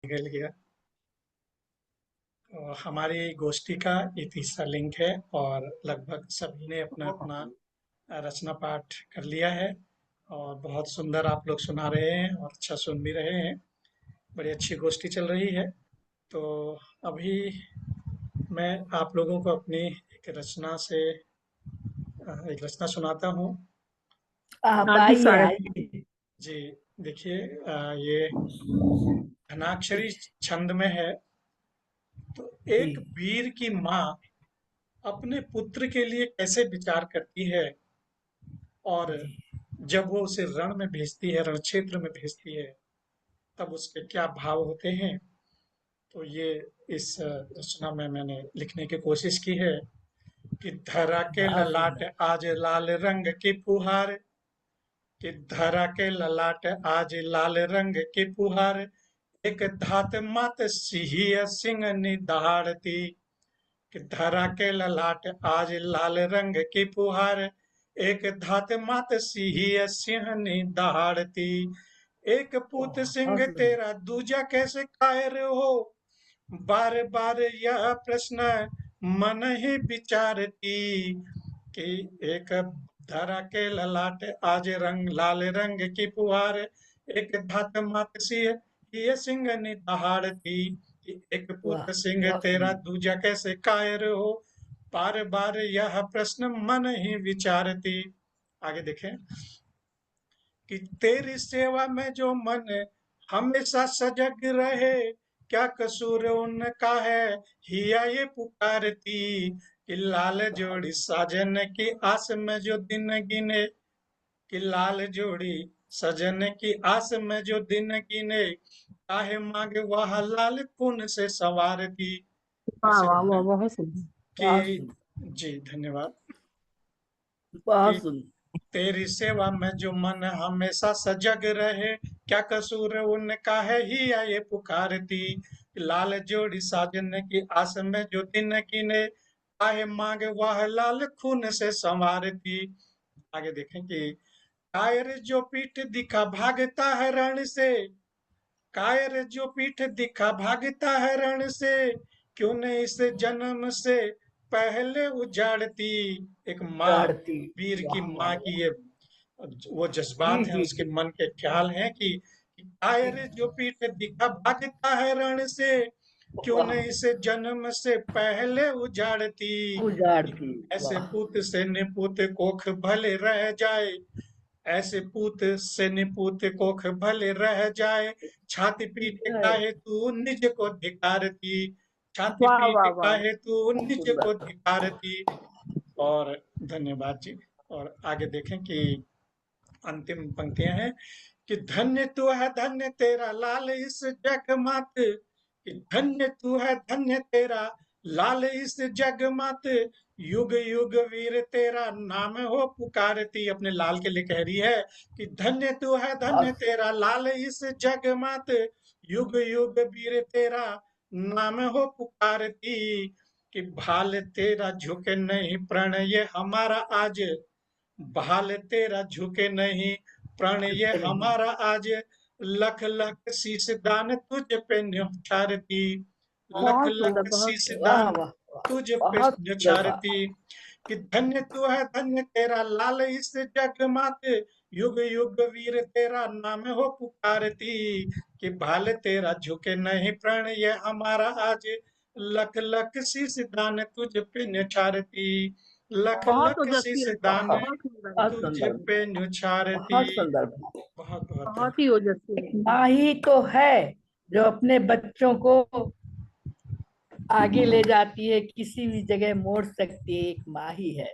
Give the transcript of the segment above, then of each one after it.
निकल गया। हमारी गोष्ठी का ये तीसरा लिंक है और लगभग सभी ने अपना अपना रचना पाठ कर लिया है और बहुत सुंदर आप लोग सुना रहे हैं और अच्छा सुन भी रहे हैं। बड़ी अच्छी गोष्ठी चल रही है। तो अभी मैं आप लोगों को अपनी एक रचना सुनाता हूँ। आप आप भी आइए स्वागत। आइए। जी, देखिए, ये धनाक्षरी छंद में है। तो जी एक वीर की माँ अपने पुत्र के लिए कैसे विचार करती है और जी जब वो उसे रण में भेजती है, रण क्षेत्र में भेजती है, तब उसके क्या भाव होते हैं। तो ये इस रचना में मैंने लिखने की कोशिश की है कि धरा के बहुत ललाट सुंदर। आज लाल रंग की फुहार, कि धरा के ललाट आज लाल रंग की फुहार, एक धात मात सिहिय सिंह दहाड़ती, कि धरा के ललाट आज लाल रंग की फुहार, एक धात मात सिहिय सिंह दहाड़ती, एक पूत बहुत सिंह सुंदर। तेरा दूजा कैसे कायर हो, बार बार यह प्रश्न मन ही विचारती, कि एक धरा के ललाट आज रंग लाल रंग की फुहार, एक धात मात सी ये सिंह दहाड़ती, कि एक वाह, पुत सिंह बहुत तेरा सुंदर। दूजा कैसे कायर हो, बार बार यह प्रश्न मन ही विचारती। आगे देखें कि तेरी सेवा में जो मन हमेशा सजग रहे, क्या कसूर उनका है हिया ये पुकारती, कि लाल जोड़ी साजन की आस में जो दिन गिने, कि लाल जोड़ी सजन की आस में जो दिन गिने, काहे मांगे वह लाल खून से सवारती। फिर वाह से वाह वाह, दोहराएं बहुत सुंदर। बहुत कि सुंदर। जी धन्यवाद। कि बहुत सुंदर। तेरी सेवा में जो मन हमेशा सजग रहे, क्या कसूर उनका है ही या ये पुकारती, लाल जोड़ी साजन की आस में जो दिन गिने, काहे मांगे वह लाल खून से संवारती। आगे देखें कि कायर जो पीठ दिखा भागता है रण से, कायर जो पीठ दिखा भागता है रण से, क्यों नहीं इस जन्म से पहले उजाड़ती। एक माँ, चढ़ती। वीर की वाह वाह माँ की वाह। ये वो जी जज्बात हैं, जी उसके जी मन के ख्याल हैं कि जी। कायर जो पीठ दिखा भागता है रण से, क्यों वाह, नहीं इसे जन्म से पहले उजाड़ती, उजाड़ती। ऐसे वाह। पुत से निपुत कोख भले रह जाए, ऐसे पूत से निपुत कोख भले रह जाए, छाती पीट जय। काहे तू निज को धिकारती, छाती वाह पीट वाह वाह। काहे तू निज को सुंदर। धिकारती। और धन्यवाद जी। और आगे देखें कि अंतिम पंक्तियां हैं कि धन्य तू है धन्य तेरा लाल इस जग मात, कि धन्य तू है धन्य तेरा लाल इस जग मात, युग युग वीर तेरा नाम हो पुकारती। अपने लाल के लिए कह रही है कि धन्य तू है धन्य बहुत। तेरा लाल इस जग मात, युग युग वीर तेरा नाम हो पुकारती, कि भाल तेरा झुके नहीं प्रणय हमारा आज, भाल तेरा झुके नहीं प्रणय झुके नहीं। हमारा आज, लख लख शीश दान तुझ पे न्यौछारती, लख बहुत सुंदर, लख बहुत शीश सुंदर। वाह दान वाह वाह। तुझ पे बहुत सुंदर था। न्यौछारती, कि धन्य तू है धन्य तेरा लाल इस जग मात, युग युग वीर तेरा नाम हो पुकारती, कि भाल तेरा झुके नहीं प्रणय हमारा आज, लख लख शीश दान तुझ पे न्यौछारती, लख बहुत लख ओजस्वी शीश रचना है, दान बहुत। बहुत सुंदर है। बहुत तुझ सुंदर। पे न्यौछारती। बहुत सुंदर था। बहुत बहुत बहुत ही धन्यवाद। ओजस्वी एक है। माँ ही तो है जो अपने बच्चों को आगे ले जाती है, किसी भी जगह मोड़ सकती है, एक माँ ही है।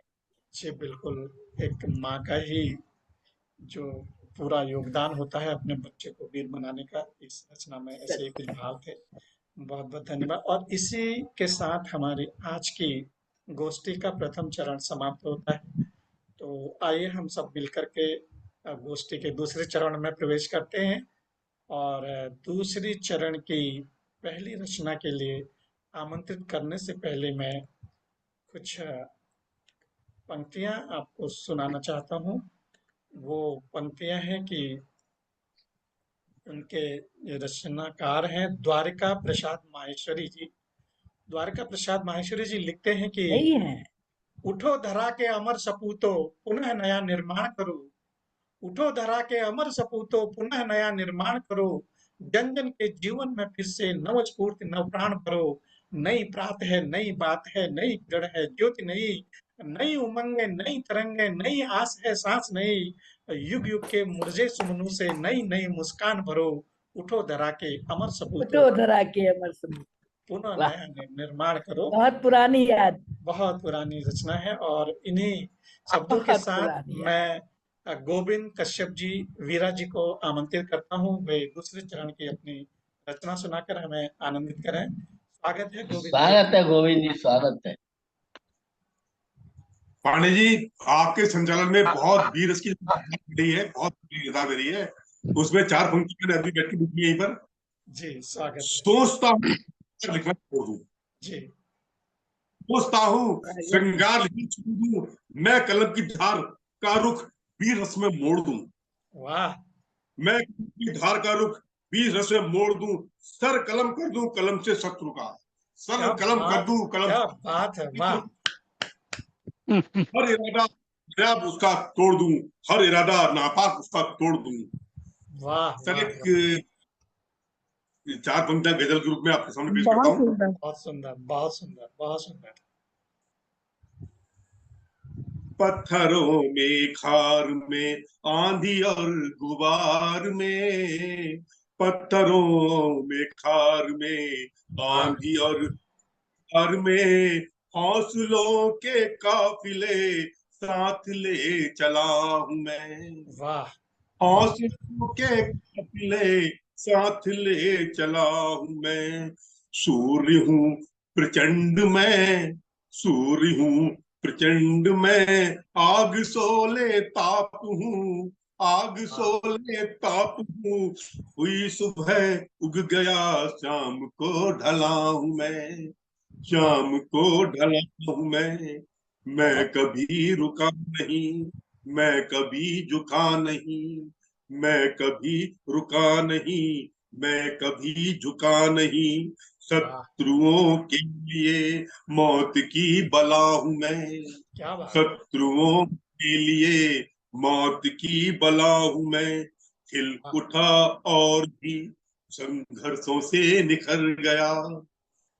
जी बिल्कुल, एक माँ का ही जो पूरा योगदान होता है अपने बच्चे को वीर बनाने का, इस रचना में ऐसे ही कुछ सच। भाव थे। बहुत बहुत धन्यवाद। और इसी के साथ हमारी आज की गोष्ठी का प्रथम चरण समाप्त होता है। तो आइए हम सब मिलकर के गोष्ठी के दूसरे चरण में प्रवेश करते हैं। और दूसरी चरण की पहली रचना के लिए आमंत्रित करने से पहले मैं कुछ पंक्तियां आपको सुनाना चाहता हूँ। वो पंक्तियां हैं कि उनके ये रचनाकार हैं द्वारिका प्रसाद माहेश्वरी जी। द्वारिका प्रसाद माहेश्वरी जी लिखते हैं कि नहीं है। उठो धरा के अमर सपूतो, पुनः नया निर्माण करो। उठो धरा के अमर सपूतो, पुनः नया निर्माण करो। जन जन के जीवन में फिर से नव स्फूर्ति नव प्राण भरो। नई प्रात है, नई बात है, नई जड़ है ज्योति नई। नई उमंगे, नई तरंगे, नई आस है सांस नई। युग युग के मुरझे सुमनों से नई नई मुस्कान भरो। उठो धरा के अमर सपूतो, उठो धरा के अमर सपूत। पुनः वाह, नया निर्माण करो। बहुत पुरानी याद। बहुत पुरानी रचना है और इन्हीं शब्दों के बहुत साथ पुरानी याद। मैं गोविंद कश्यप जी, वीरा जी को आमंत्रित करता हूँ, वे दूसरे चरण की अपनी रचना सुनाकर हमें आनंदित करें। स्वागत है गोविंद जी। स्वागत है गोविंद जी, स्वागत है। पांडे जी, आपके संचालन में बहुत वीर रस की रही है, बहुत किताब रही है। उसमें 4 पंक्ति मैंने अभी बैठ के लिखी है यहीं पर। जी स्वागत है। सोचता हूँ लिखना छोड़ दूं, जी सोचता हूँ श्रृंगार लिखना छोड़ दूं, मैं कलम की धार का रुख वीर रस में मोड़ दूं। वाह, मैं कलम की धार का रुख वीर रस में मोड़ दूं, सर कलम कर दूं कलम से शत्रु का, क्या सर कलम कर बात, दूं कलम क्या से बात है, वाह। हर इरादा नायाब उसका तोड़ दूं, हर इरादा नापाक उसका तोड़ दूं। वाह सर वाह एक वाह। 4 पंक्तियां गजल के रूप में आपके सामने पेश करता बहुत हूँ। सुंदर। बहुत सुंदर, बहुत सुंदर, बहुत सुंदर। पत्थरों में खार में आंधी और गुबार में, पत्थरों में खार में वाह आंधी और गुबार में, हौसलों के काफिले साथ ले चला हूं मैं, वाह हौसलों के काफिले साथ ले चला हूं मैं। सूर्य हूँ प्रचंड मैं, सूर्य हूँ प्रचंड मैं, आग सोले ताप हूँ, आग वाह सोले ताप हूँ। हुई सुबह उग गया शाम को ढला हूं मैं, वाह। शाम को ढला हूं मैं बहुत कभी रुका नहीं, मैं कभी झुका नहीं, मैं कभी रुका नहीं, मैं कभी झुका नहीं। वाह, शत्रुओं के लिए मौत की बला हूं मैं, क्या बात है। शत्रुओं के लिए मौत की बला हूं मैं। खिल वाह उठा और भी संघर्षों से निखर गया,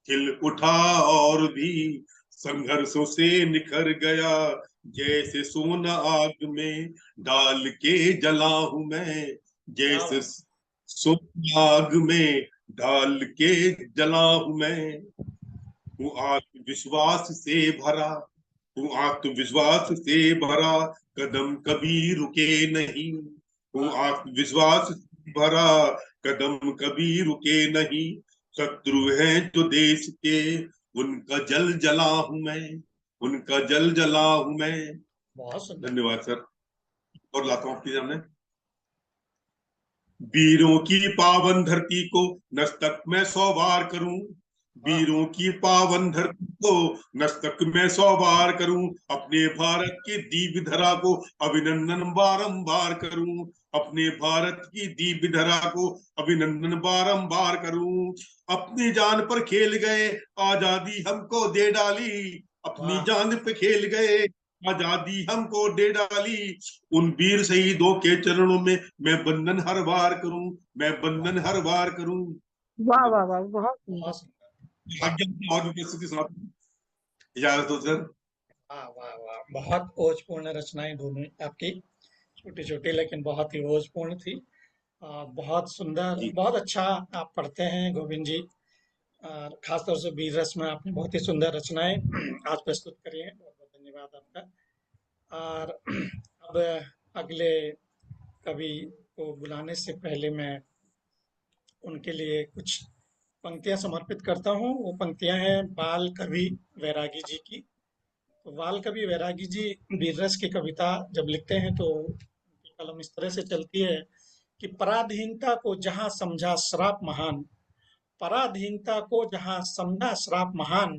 खिल उठा और भी संघर्षों से निखर गया। जैसे सोना आग में डाल के जला हूं मैं, क्या जैसे बात। सोना आग में डाल के जला हूं मैं। हूँ आत्मविश्वास से भरा, हूँ आत्मविश्वास से भरा, कदम कभी रुके नहीं, हूँ वाह आत्मविश्वास से भरा, कदम कभी रुके नहीं। शत्रु हैं जो देश के, उनका जल जला हूं मैं, उनका जल जला हूं मैं। बहुत सुंदर। धन्यवाद सर। और लाता हूँ आपके सामने। वीरों की पावन धरती को नस्तक में 100 बार करूं, वाह वीरों की पावन धरती को नस्तक में 100 बार करूं, अपने भारत की दीप धरा को अभिनंदन बारंबार करूं, अपने भारत की दीप धरा को अभिनंदन बारंबार करूं। अपनी जान पर खेल गए, आजादी हमको दे डाली, अपनी वाह जान पे खेल गए, आजादी हमको दे डाली। उन वीर शहीदों के चरणों में मैं बंधन हर बार करूं, मैं वाह बंधन हर बार करूं। वाह वाह धन्यवाद। वाह, बहुत सुंदर। बहुत सुंदर। वाह आज्ञा की और भी प्रस्तुति समाप्त। इजाजत हो सर। वाह वाह वाह। बहुत ओजपूर्ण रचनाएं दोनों आपकी, छोटी छोटी लेकिन बहुत ही ओजपूर्ण थी। बहुत सुंदर, जी बहुत अच्छा आप पढ़ते हैं गोविंद जी। और खासतौर से वीर रस में आपने बहुत ही सुंदर रचनाएं आज प्रस्तुत करी हैं। बहुत बहुत धन्यवाद आपका। और अब अगले कवि को बुलाने से पहले मैं उनके लिए कुछ पंक्तियां समर्पित करता हूँ। वो पंक्तियां हैं बाल कवि वैरागी जी की। तो बाल कवि वैरागी जी वीररस की कविता जब लिखते हैं तो उनकी कलम इस तरह से चलती है कि पराधीनता को जहाँ समझा श्राप महान, पराधीनता को जहाँ समझा श्राप महान,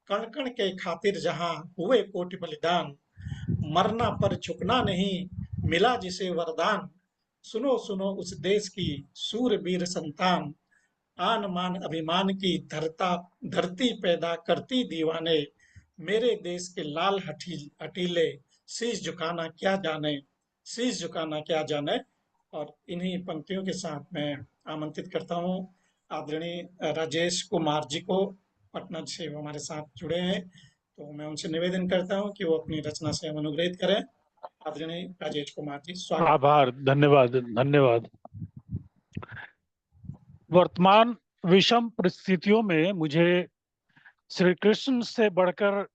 कण कण के खातिर जहाँ हुए कोटि बलिदान, मरना पर झुकना नहीं मिला जिसे वरदान, सुनो सुनो उस देश की सूरवीर संतान, आन मान अभिमान की धरती पैदा करती दीवाने, मेरे देश के लाल हटीले, शीश झुकाना क्या जाने, शीश झुकाना क्या जाने। और इन्हीं पंक्तियों के साथ मैं आमंत्रित करता हूँ आदरणीय राजेश कुमार जी को, पटना से वो हमारे साथ जुड़े हैं, तो मैं उनसे निवेदन करता हूँ कि वो अपनी रचना से हम अनुग्रहित करें। आदरणीय राजेश कुमार जी, स्वागत। आभार, धन्यवाद, धन्यवाद। वर्तमान विषम परिस्थितियों में मुझे श्री कृष्ण से बढ़कर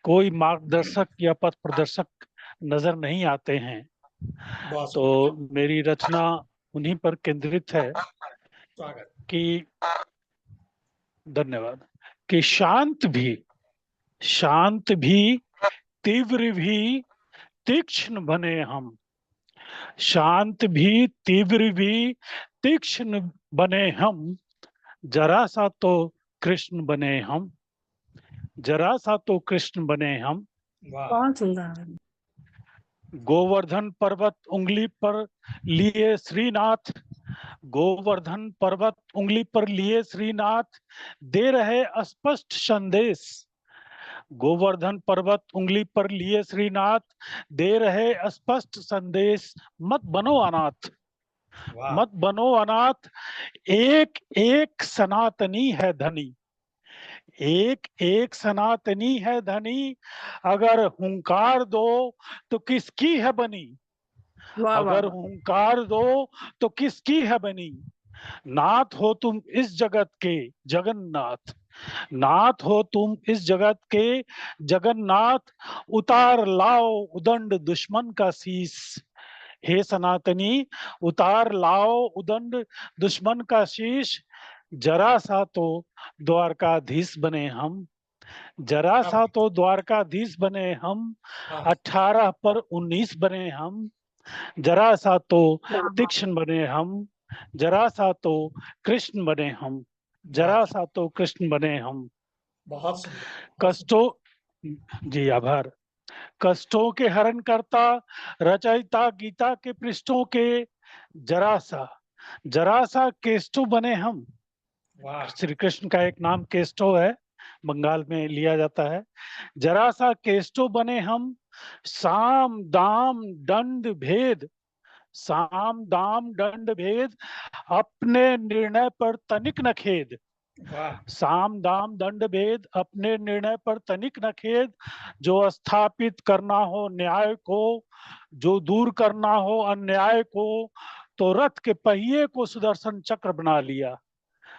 कोई मार्गदर्शक या पथ प्रदर्शक नजर नहीं आते हैं, बहुत तो मेरी रचना उन्हीं पर केंद्रित है स्वागत। कि धन्यवाद कि शांत भी तीव्र भी तीक्ष्ण बने हम, शांत भी तीव्र भी तीक्ष्ण बने हम, जरा सा तो कृष्ण बने हम, जरा सा तो कृष्ण बने हम। वाह, बहुत सुंदर। गोवर्धन पर्वत उंगली पर लिए श्रीनाथ, गोवर्धन पर्वत उंगली पर लिए श्रीनाथ, दे रहे स्पष्ट संदेश, गोवर्धन पर्वत उंगली पर लिए श्रीनाथ, दे रहे स्पष्ट संदेश, मत बनो अनाथ, वाह, मत बनो अनाथ, एक एक सनातनी है धनी, एक एक सनातनी है धनी, अगर हुंकार दो तो किसकी है बनी, अगर हुंकार दो तो किसकी है बनी, नाथ हो तुम इस जगत के जगन्नाथ, नाथ हो तुम इस जगत के जगन्नाथ, उतार लाओ उदंड दुश्मन का शीश, हे सनातनी उतार लाओ उदंड दुश्मन का शीश, जरा सा तो द्वारकाधीश बने हम, जरा सा तो द्वारकाधीश बने हम, 18 पर 19 बने हम, जरा सा तो तीक्ष्ण बने हम, जरा सा तो कृष्ण बने हम, जरा सा तो कृष्ण बने हम। बहुत सुंदर। कष्टों जी आभार। कष्टों के हरण करता, रचयिता गीता के पृष्ठों के, जरा सा केष्टो बने हम, वाह, श्री कृष्ण का एक नाम केष्टो है, बंगाल में लिया जाता है, जरा सा केष्टो बने हम, साम दाम दंड भेद, साम दाम दंड भेद, अपने निर्णय पर तनिक न खेद, वाह, साम दाम दंड भेद, अपने निर्णय पर तनिक न खेद, जो स्थापित करना हो न्याय को, जो दूर करना हो अन्याय को, तो रथ के पहिए को सुदर्शन चक्र बना लिया,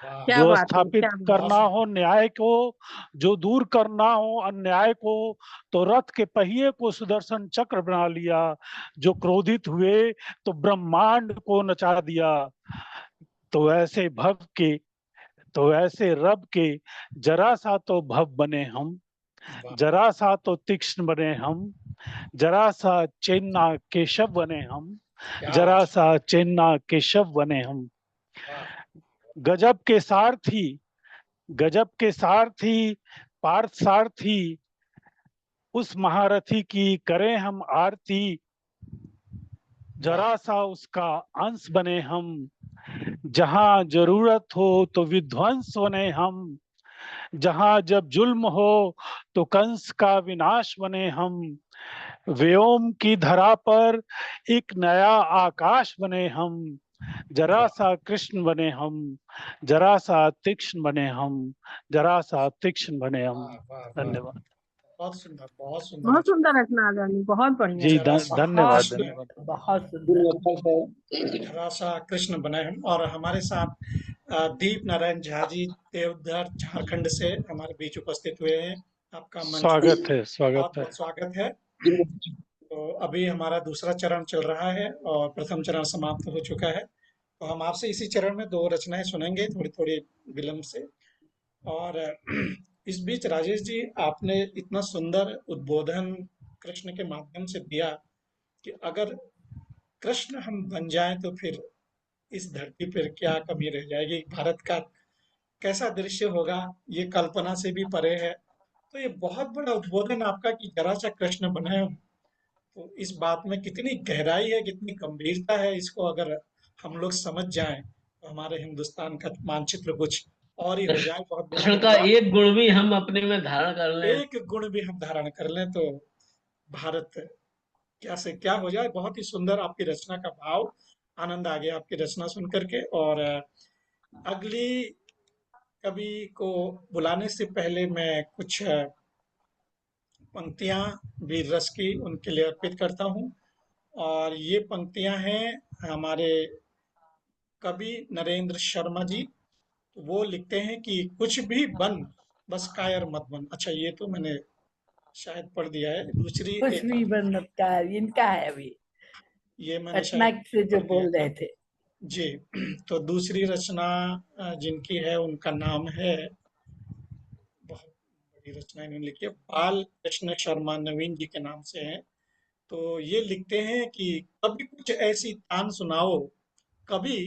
वाह, जो स्थापित करना बहुत हो न्याय को, जो दूर करना हो अन्याय को, तो रथ के पहिए को सुदर्शन चक्र बना लिया, जो क्रोधित हुए तो ब्रह्मांड को नचा दिया, तो ऐसे तो ऐसे रब के जरा सा तो भव बने हम, वाह, जरा सा तो तीक्ष्ण बने हम, जरा सा चेन्ना केशव बने हम, क्या जरा बात, सा चेन्ना केशव बने हम। वाह, गजब के सारथी, गजब के सारथी, पार्थ सारथी, उस महारथी की करें हम आरती, जरा सा उसका अंश बने हम, जहां जरूरत हो तो विध्वंस बने हम, जहां जब जुल्म हो तो कंस का विनाश बने हम, व्योम की धरा पर एक नया आकाश बने हम, जरा सा कृष्ण बने हम, जरा सा तीक्ष्ण बने हम, जरा सा तीक्ष्ण बने हम। वाह, वाह, वाह, धन्यवाद बहुत सुंदर, बहुत सुंदर। बहुत सुंदर रचना आजानी, बहुत बढ़िया। जी, जरा सा धन्यवाद, कृष्ण, धन्यवाद। बहुत सुंदर। जरा सा कृष्ण बनाए हम। और हमारे साथ दीप नारायण झा जी देवधर झारखंड से हमारे बीच उपस्थित हुए हैं। आपका मंच पर स्वागत है, स्वागत बहुत है। बहुत स्वागत है। तो अभी हमारा दूसरा चरण चल रहा है और प्रथम चरण समाप्त हो चुका है, तो हम आपसे इसी चरण में दो रचनाएं सुनेंगे थोड़ी थोड़ी विलंब से। और इस बीच राजेश जी, आपने इतना सुंदर उद्बोधन कृष्ण के माध्यम से दिया कि अगर कृष्ण हम बन जाएं तो फिर इस धरती पर क्या कमी रह जाएगी, भारत का कैसा दृश्य होगा, ये कल्पना से भी परे है। तो ये बहुत बड़ा उद्बोधन आपका कि जरा सा कृष्ण बने हम। तो इस बात में कितनी गहराई है, कितनी गंभीरता है, इसको अगर हम लोग समझ जाएं तो हमारे हिंदुस्तान का मानचित्र कुछ और ही हो जाए। बहुत बहुत कृष्ण का धन्यवाद। एक गुण भी हम अपने में धारण कर लें, एक गुण भी हम धारण कर लें तो भारत क्या से क्या हो जाए। बहुत ही सुंदर आपकी रचना का भाव, आनंद आ गया आपकी रचना सुन करके। और अगली कवि को बुलाने से पहले मैं कुछ पंक्तियां वीर रस की उनके लिए अर्पित करता हूं। और ये पंक्तियां हैं हमारे कवि नरेंद्र शर्मा जी। वो लिखते हैं कि कुछ भी बन, बस कायर मत बन। अच्छा, ये तो मैंने शायद पढ़ दिया है। दूसरी कुछ भी बनत का इनका है अभी, ये मैंने पटना शायद से जो पढ़ दिया बोल था रहे थे। जी। तो दूसरी रचना जिनकी है उनका नाम है, बहुत बड़ी रचना इन्होंने लिखी है, बाल कृष्ण शर्मा, नवीन जी के नाम से है। तो ये लिखते हैं कि कभी कुछ ऐसी तान सुनाओ, कभी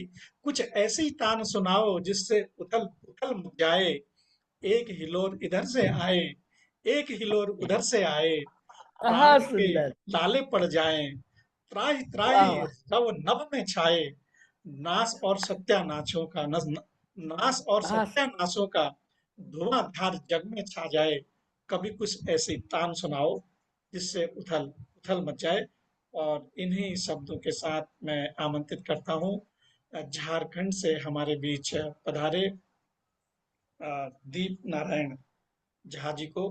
कुछ ऐसी तान सुनाओ जिससे उथल पुथल मच जाए। एक हिलोर इधर से आए, एक हिलोर उधर से आए, प्राण बहुत के सुंदर। लाले पड़ जाएं, त्राहि त्राहि वाह रव नभ में छाए। नाश और सत्यानाशों का नाश और वाह। सत्यानाशों का धुआंधार जग में छा जाए। कभी कुछ ऐसी तान सुनाओ जिससे उथल उथल मच जाए। और इन्हीं शब्दों के साथ मैं आमंत्रित करता हूँ झारखंड से हमारे बीच पधारे दीप नारायण झा जी को,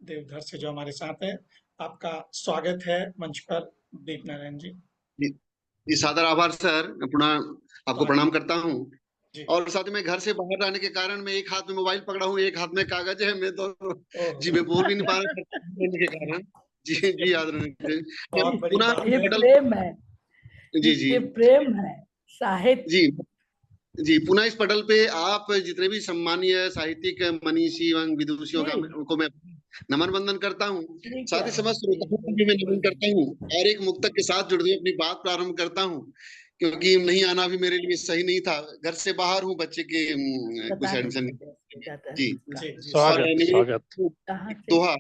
देवघर से जो हमारे साथ है। आपका स्वागत है मंच पर दीप नारायण जी। जी जी, सादर आभार सर। मैं पुनः आपको प्रणाम करता हूँ। जी। और साथ ही मैं घर से बाहर रहने के कारण मैं एक हाथ में मोबाइल पकड़ा हूँ, एक हाथ में कागज है। मैं दोनों ओह, जी मैं बोल भी नहीं पा रहा रहने के कारण। जी जी आदरणीय बहुत बड़ी पुनः बात ये है। पटल प्रेम है, जी जी ये प्रेम है साहित्य। जी जी पुनः इस पटल पे आप जितने भी सम्मानीय साहित्यिक मनीषी एवं विदुषियों जी को मैं नमन वंदन करता हूँ। ठीक साथ है। ही समस्त श्रोताओं को भी मैं नमन करता हूँ और एक मुक्तक के साथ जुड़ के अपनी बात प्रारंभ करता हूँ, क्योंकि नहीं आना भी मेरे लिए सही नहीं था। घर से बाहर हूँ बच्चे के कुछ बता एडमिशन जाता है जी। जी जी और स्वागत स्वागत। कहाँ से। दोहा,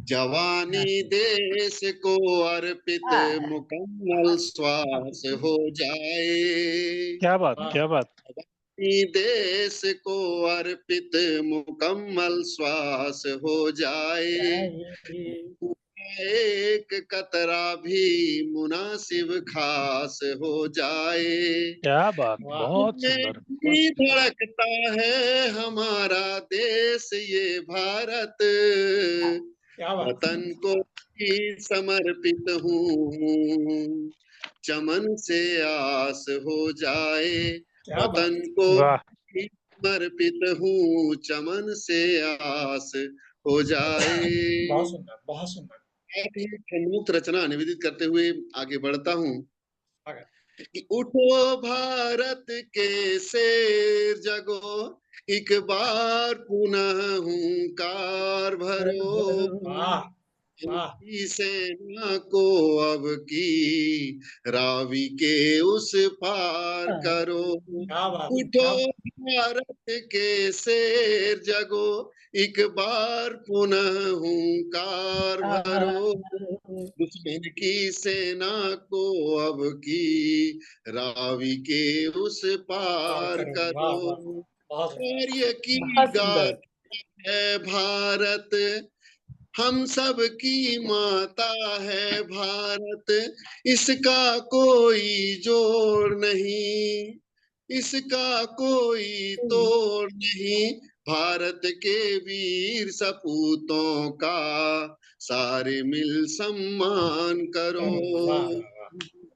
जवानी देश को अर्पित हाँ, मुकम्मल श्वास हो जाए। क्या बात, वाह, क्या बात। जवानी देश को अर्पित मुकम्मल श्वास हो जाए। एक कतरा भी मुनासिब खास हो जाए। क्या बात, वाह, बहुत में सुंदर। भी धड़कता है हमारा देश ये भारत। क्या बात, वतन को ही समर्पित हूँ, चमन से आस हो जाए। क्या बात। वतन को वाह, ही समर्पित हूँ, चमन से आस हो जाए। बहुत सुंदर, बहुत सुंदर। एक खंडमुक्त रचना निवेदित करते हुए आगे बढ़ता हूँ स्वागत। कि उठो भारत के शेर जगो, एक बार पुनः हुंकार भरो। वाह, वाह, की सेना को अब की रावी के उस पार करो। क्या बात, उठो क्या भारत के शेर जगो, एक बार पुनः हुंकार भरो। दुश्मन की सेना को अब की रावी के उस पार पार करो। वाह, वाह, करो। बहुत सुंदर। कार्य की बहुत सुंदर। गाथा है भारत, हम सब की माता है भारत। इसका कोई जोड़ नहीं, इसका कोई तोड़ नहीं। भारत के वीर सपूतों का सारे मिल सम्मान करो। वाह, वाह, वाह,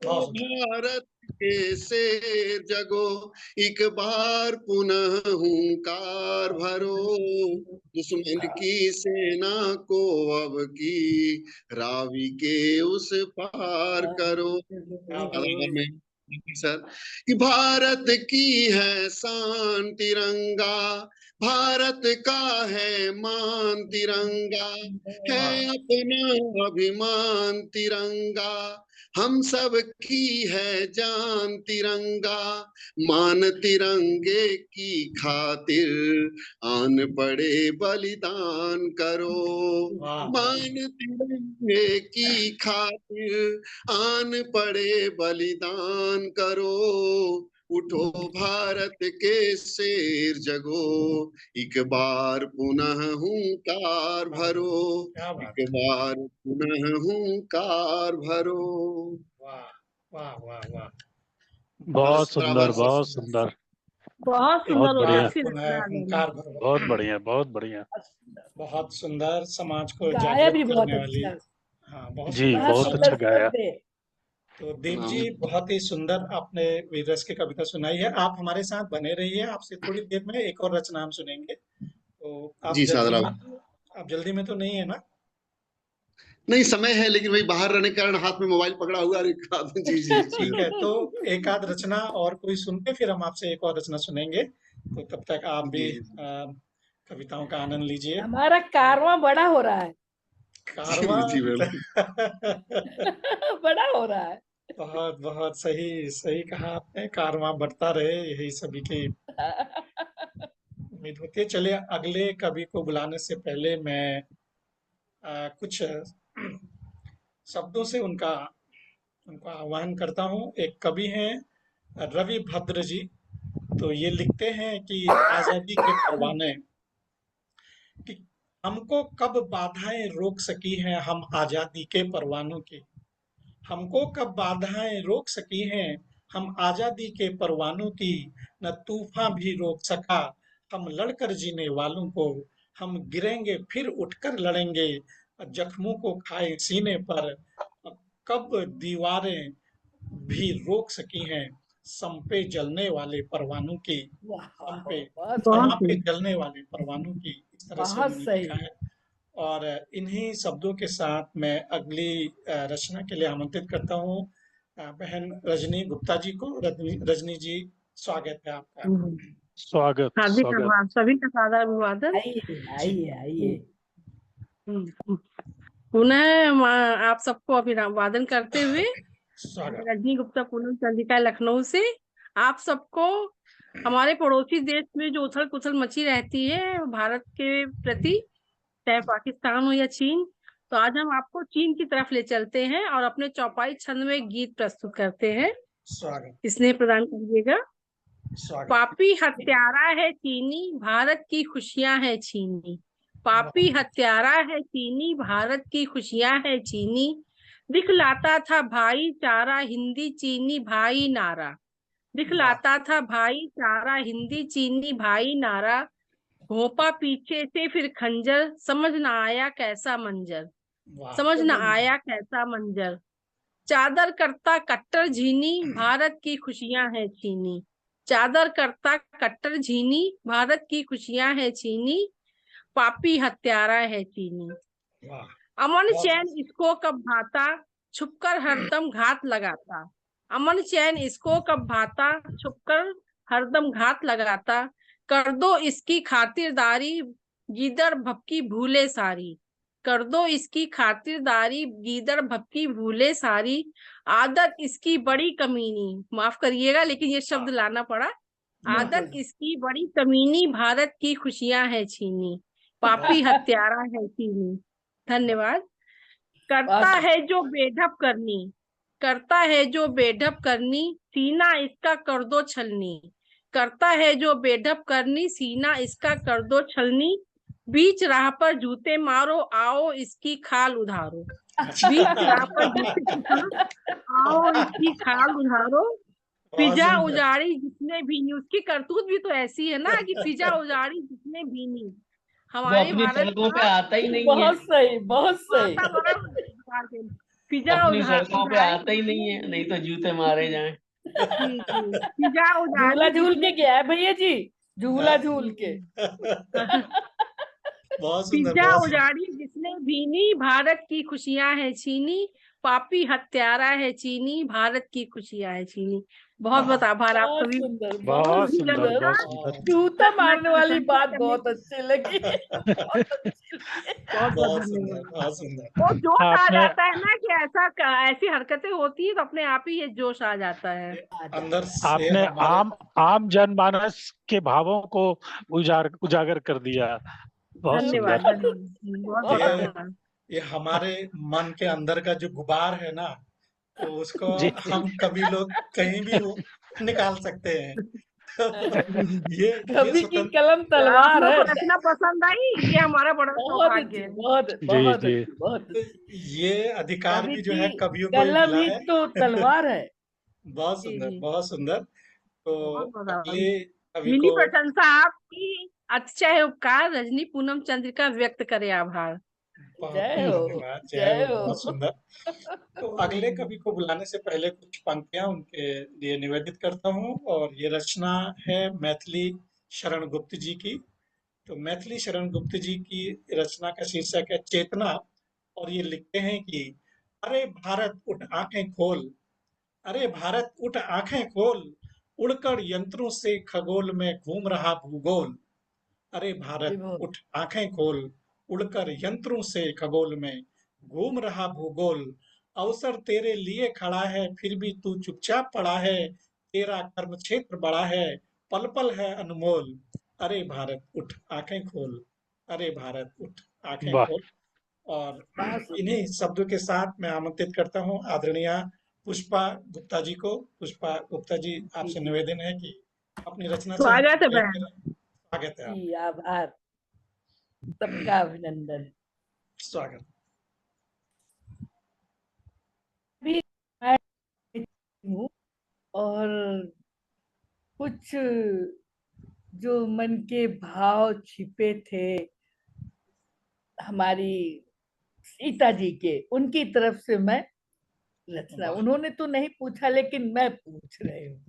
बहुत सुंदर। भारत के शेर जगो, एक बार पुनः हुंकार भरो। दुश्मन की सेना को अब की रावी के उस पार करो। क्या बात, में सर कि भारत की है शान तिरंगा, भारत का है मान तिरंगा, है अपना अभिमान तिरंगा, हम सब की है जान तिरंगा, मान तिरंगे की खातिर आन पड़े बलिदान करो, मान तिरंगे की खातिर आन पड़े बलिदान करो, उठो भारत के शेर जगो, एक बार पुनः हुंकार भरो, एक बार पुनः हुंकार भरो। वाह वाह वाह वाह, बहुत सुंदर, बहुत सुंदर, बहुत बहुत सुंदर बढ़िया, काफी पुनः हुंकार भरो। बहुत बढ़िया, बहुत बढ़िया। बहुत सुंदर, समाज को गाया भी जागृत बहुत करने वाली। अच्छा। हाँ, बहुत जी, सुंदर। बहुत अच्छा गाया। तो दीप जी, बहुत ही सुंदर आपने वीर रस की कविता सुनाई है। आप हमारे साथ बने रहिए, आपसे थोड़ी देर में एक और रचना हम सुनेंगे। तो जी सादरा, आप जल्दी में तो नहीं है ना? नहीं समय है, लेकिन वही बाहर रहने के कारण हाथ में मोबाइल पकड़ा हुआ है। जी जी ठीक है, तो एक आध रचना और कोई सुन के फिर हम आपसे एक और रचना सुनेंगे। तो तब तक आप भी कविताओं का आनंद लीजिए। हमारा कारवां बड़ा हो रहा है। कारवां जी मैम। बड़ा हो रहा है। बहुत बहुत सही सही कहा आपने, कारवां बढ़ता रहे, यही सभी की उम्मीद होती है। चलिए, अगले कवि को बुलाने से पहले मैं कुछ शब्दों से उनका आह्वान करता हूँ। एक कवि हैं रवि भद्र जी। तो ये लिखते हैं कि आजादी के परवाने, कि हमको कब बाधाएं रोक सकी हैं हम आजादी के परवानों की, हमको कब बाधाएं रोक सकी हैं हम आजादी के परवानों की, न तूफान भी रोक सका हम लड़कर जीने वालों को, हम गिरेंगे फिर उठकर लड़ेंगे जख्मों को खाए सीने पर, कब दीवारें भी रोक सकी हैं संपे जलने वाले परवानों की, संपे वहां पे जलने वाले परवानों की। इस तरह से बहुत उन्होंने सही। लिखा है। और इन्हीं शब्दों के साथ मैं अगली रचना के लिए आमंत्रित करता हूँ बहन रजनी गुप्ता जी को। रजनी जी, स्वागत है आपका। स्वागत, हार्दिक स्वागत। आभार, सभी का सादर अभिवादन। आइए आइए आइए। पुनः आप सबको अभिवादन करते हुए, स्वागत। रजनी गुप्ता पूनम चंद्रिका लखनऊ से आप सबको हमारे पड़ोसी देश में जो उथल पुथल मची रहती है भारत के प्रति, चाहे पाकिस्तान हो या चीन, तो आज हम आपको चीन की तरफ ले चलते हैं और अपने चौपाई छंद में एक गीत प्रस्तुत करते हैं। स्वागत। स्नेह प्रदान कीजिएगा। स्वागत। पापी हत्यारा है चीनी, भारत की खुशियां है छीनी, पापी हत्यारा है चीनी, भारत की खुशियां है छीनी, दिखलाता था भाईचारा हिंदी चीनी भाई नारा, दिखलाता था भाईचारा हिंदी चीनी भाई नारा, घोंपा पीछे से फिर खंजर, समझ न आया कैसा मंजर, समझ न आया कैसा मंजर, चादर करता कट्टर झीनी, भारत की खुशियां है छीनी, चादर करता कट्टर झीनी, भारत की खुशियां है छीनी, पापी हत्यारा है चीनी, अमन चैन इसको कब भाता, छुपकर हरदम घात लगाता, अमन चैन इसको कब भाता, छुपकर हरदम घात लगाता, कर दो इसकी खातिरदारी, गीदड़ भपकी भूले सारी, कर दो इसकी खातिरदारी, गीदड़ भपकी भूले सारी, आदत इसकी बड़ी कमीनी, माफ करिएगा लेकिन ये शब्द लाना पड़ा, आदत इसकी बड़ी कमीनी, भारत की खुशियां है छीनी, पापी हत्यारा है चीनी। धन्यवाद। करता है जो बेढप करनी, करता है जो बेढप करनी, सीना इसका कर दो छलनी, करता है जो बेढप करनी, सीना इसका कर दो छलनी, बीच राह पर जूते मारो आओ इसकी खाल उधारो, बीच राह पर जूते आओ इसकी खाल उधारो, फिजा उजाड़ी जिसने भीनी, उसकी करतूत भी तो ऐसी है ना कि फिजा उजाड़ी जिसने भीनी, हमारे भारत पे आता ही नहीं है। बहुत सही, बहुत सही। फिजा अपनी सड़कों पे आता ही नहीं है, नहीं तो जूते मारे जाएं। फिजा झूला झूल के गया है भैया जी, झूला झूल के। बहुत सुंदर। फिजा उजाड़ी जिसने भीनी, भारत की खुशियां है छीनी, पापी हत्यारा है चीनी, भारत की खुशियां है चीनी। बहुत बहुत आभार आप बहुत सभी। सुंदर, बहुत बहुत सुंदर, सुंदर। बहुत सुंदर। जूता मारने वाली प्रशंसा बात करने बहुत अच्छी लगी। बहुत अच्छी लगी। बहुत बहुत बहुत सुंदर, धन्यवाद। बहुत सुंदर। वो जोश आ आपने जाता है ना कि ऐसी हरकतें होती है तो अपने आप ही ये जोश आ जाता है। अंदर से आपने हमारे आम जनमानस के भावों को उजागर कर दिया। बहुत धन्यवाद सुंदर। धन्यवाद, बहुत बहुत ये आभार। ये हमारे मन के अंदर का जो गुबार है ना, तो उसको जी हम कभी लोग कहीं भी वो निकाल सकते हैं। तो ये कवि की स्वतंत्र कलम आप तलवार लोग है। को रचना पसंद आई, ये हमारा बड़ा बहुत सौभाग्य अच्छी, है। बहुत जी बहुत जी। अच्छी, बहुत अच्छी। ये अधिकार कवि भी जो की है कवियों को ही कलम मिला ही है। तो तलवार है। बहुत जी सुंदर, जी, बहुत सुंदर। तो बहुत बहुत आभार। अगले कवि मिली को प्रशंसा आपकी, अतिशय उपकार रजनी पूनम चंद्रिका व्यक्त करे आभार। बहुत जय बहुत हो, धन्यवाद। जय जय हो, हो। बहुत सुंदर। तो अगले कवि को बुलाने से पहले कुछ पंक्तियां उनके लिए निवेदित करता हूँ, और ये रचना है मैथिली शरण गुप्त जी की। तो मैथिली शरण गुप्त जी की रचना का शीर्षक है चेतना, और ये लिखते हैं कि अरे भारत उठ आंखें खोल, अरे भारत उठ आंखें खोल, उड़कर यंत्रों से खगोल में घूम रहा भूगोल। अरे भारत विभोर। उठ आंखें खोल, उड़कर यंत्रों से खगोल में घूम रहा भूगोल। अवसर तेरे लिए खड़ा है, फिर भी तू चुपचाप पड़ा है। तेरा कर्म क्षेत्र बड़ा है, पल पल है अनमोल। अरे भारत उठ आंखें खोल, अरे भारत उठ आंखें वाह। खोल। और बहुत इन्हीं सुंदर। शब्दों के साथ मैं आमंत्रित करता हूँ आदरणीय पुष्पा गुप्ता जी को। पुष्पा गुप्ता जी, जी आपसे जी निवेदन है कि अपनी रचना से हम स्वागत है व्यक्त बहन। करें। स्वागत है आप। जी, आभार, सबका अभिनंदन। स्वागत। भी मैं हूँ, और कुछ जो मन के भाव छिपे थे हमारी सीता जी के, उनकी तरफ से मैं रचना, वाह, उन्होंने तो नहीं पूछा लेकिन मैं पूछ रही हूँ।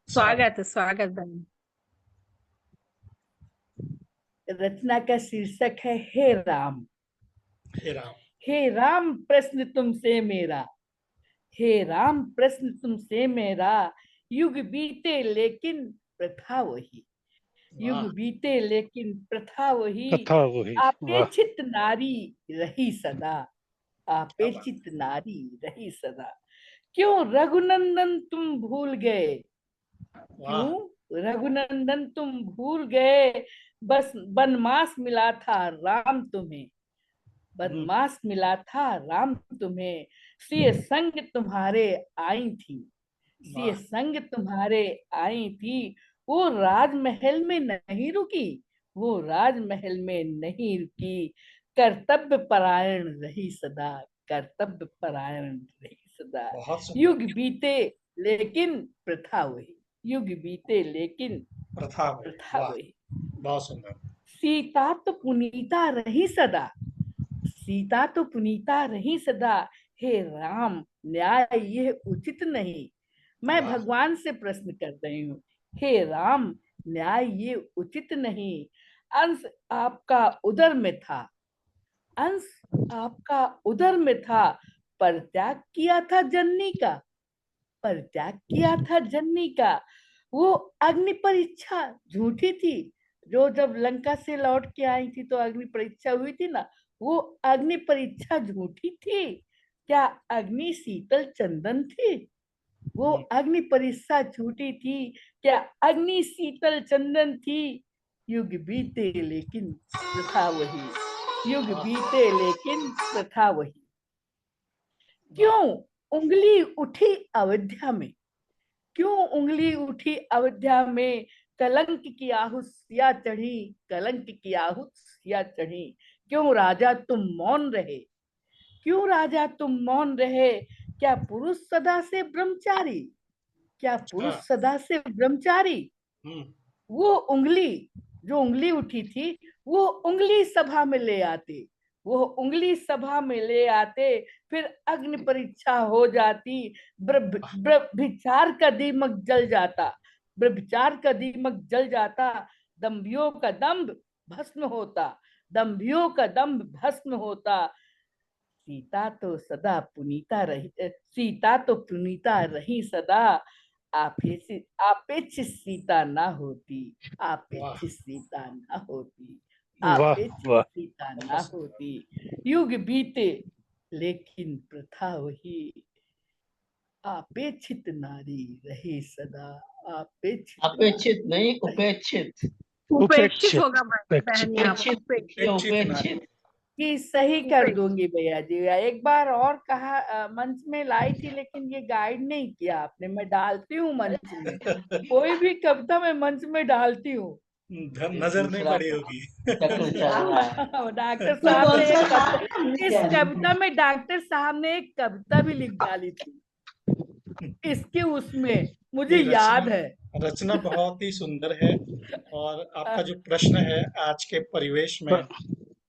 स्वागत। स्वागत बहन। रचना का शीर्षक है हे राम। हे राम। हे राम प्रश्न तुमसे मेरा, हे राम प्रश्न तुमसे मेरा, युग बीते लेकिन प्रथा वही, युग वाह, बीते लेकिन प्रथा वही, कथा वही। वाह। अपेक्षित नारी रही सदा, क्या बात। अपेक्षित नारी रही सदा। क्यों रघुनंदन तुम भूल गए, वाह, क्यों रघुनंदन तुम भूल गए, बस बनमास मिला था राम तुम्हें, बनमास मिला था राम तुम्हें, सिय संग तुम्हारे आई थी, सिय वाह, संग तुम्हारे आई थी। वो राजमहल में नहीं रुकी, वो राजमहल में नहीं रुकी, कर्तव्य परायण रही सदा, कर्तव्य परायण रही सदा। बहुत सुंदर। युग बीते लेकिन प्रथा वही, युग बीते लेकिन प्रथा वही। प्रथा वाह, वही। बहुत सुंदर। सीता तो पुनीता रही सदा, सीता तो पुनीता रही सदा, हे राम न्याय यह उचित नहीं। मैं वाह, भगवान से प्रश्न कर रही हूँ, हे राम न्याय ये उचित नहीं। अंश आपका उदर में था, अंश आपका उदर में था, परित्याग किया था जननी का, परित्याग किया था जननी का। वो अग्नि परीक्षा झूठी थी, जो जब लंका से लौट के आई थी तो अग्नि परीक्षा हुई थी ना, वो अग्नि परीक्षा झूठी थी। क्या अग्नि शीतल चंदन थी, वो अग्नि परीक्षा झूठी थी, क्या अग्नि शीतल चंदन थी। युग बीते लेकिन प्रथा वही, युग बीते लेकिन प्रथा वही। वाह, क्यों उंगली उठी अयोध्या में, क्यों उंगली उठी अयोध्या में, कलंक की आहूत सिया चढ़ी, कलंक की आहूत सिया चढ़ी। क्यों राजा तुम मौन रहे, क्यों राजा तुम मौन रहे, क्या पुरुष सदा से ब्रह्मचारी, क्या अच्छा। पुरुष सदा से ब्रह्मचारी। हम्म। वो उंगली, जो उंगली उठी थी, वो उंगली सभा में ले आते, वो उंगली सभा में ले आते, फिर अग्नि परीक्षा हो जाती, ब्रह्मचार का दीमक जल जाता, ब्रह्मचार का दीमक जल जाता, दंभियों का दंभ भस्म होता, दंभियों का दंभ भस्म होता। सीता तो सदा पुनीता रही, सीता तो पुनीता रही सदा, आपेक्षित सीता ना होती, आपेक्षित सीता ना होती, वाह आपेक्षित वाह। सीता ना होती। युग बीते लेकिन प्रथा वही, अपेक्षित नारी रही सदा, अपेक्षित नारी। अपेक्षित नहीं, उपेक्षित। उपेक्षित होगा उपेक्षित। बहन यहाँ पर, उपेक्षित, उपेक्षित। कि सही कर दूंगी भैया जी। एक बार और कहा, मंच में लाई थी, लेकिन ये गाइड नहीं किया आपने। मैं डालती हूँ मंच में, कोई भी कविता मैं मंच में डालती हूँ। नजर नहीं पड़ी होगी। चक्र चल रहा है। डॉक्टर साहब ने एक कविता, इस कविता में डॉक्टर साहब ने एक कविता भी लिख डाली थी इसके उसमें, मुझे नहीं, याद है। रचना बहुत ही सुंदर है, और आपका जो प्रश्न है आज के परिवेश में,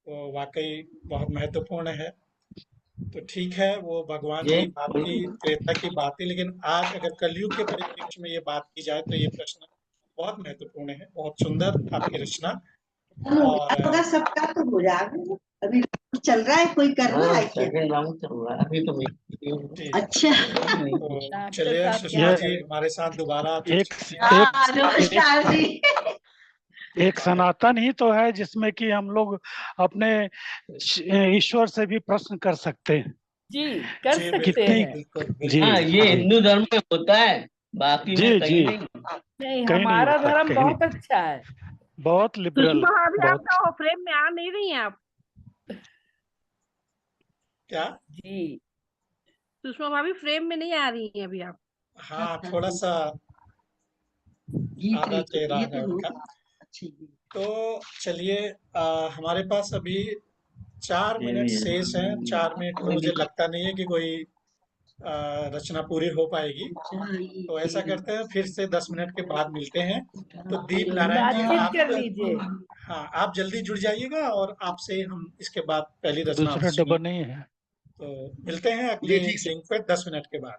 वो वाकई बहुत महत्वपूर्ण है। तो ठीक है, वो भगवान ये की बात थी, त्रेता की बात थी, लेकिन आज अगर कलयुग के परिप्रेक्ष्य में ये बात की जाए तो ये प्रश्न बहुत महत्वपूर्ण है। बहुत सुंदर आपकी रचना। और सबका तो हो जाएगा, अभी चल रहा है, कोई कर रहा है क्या? सेकंड राउंड चल रहा है अभी तो मैं। ठीक। अच्छा, तो डॉक्टर चलिए साहब सुषमा क्या जी करें? हमारे साथ दोबारा नमस्कार जी। एक सनातन ही तो है जिसमें कि हम लोग अपने ईश्वर से भी प्रश्न कर सकते हैं। जी, कर जी, सकते कितनी- हैं। बिल्कुल जी बिल्कुल। हाँ, ये जी हिंदू धर्म में होता है, बाकी जी में जी कहीं नहीं। नहीं, कहीं नहीं हमारा होता, धर्म कहीं बहुत अच्छा है। बहुत लिबरल, सुषमा भाभी बहुत। आपका वो फ्रेम में आ नहीं रही हैं आप। क्या? जी, सुषमा भाभी फ्रेम में नहीं आ रही हैं अभी आप। हाँ, थोड़ा सा आधा चेहरा है उनका। तो चलिए, हमारे पास अभी 4 मिनट शेष हैं। 4 मिनट में मुझे लगता नहीं है कि कोई रचना पूरी हो पाएगी। तो ऐसा करते हैं, फिर से 10 मिनट के बाद मिलते हैं। तो दीप नारायण जी, बातचीत आप कर लीजिए। हाँ, आप जल्दी जुड़ जाइएगा और आपसे हम इसके बाद पहली रचना दूसरा सुनेंगे। डबल नहीं है। तो मिलते हैं जी, अगले ठीक से। लिंक पे 10 मिनट के बाद।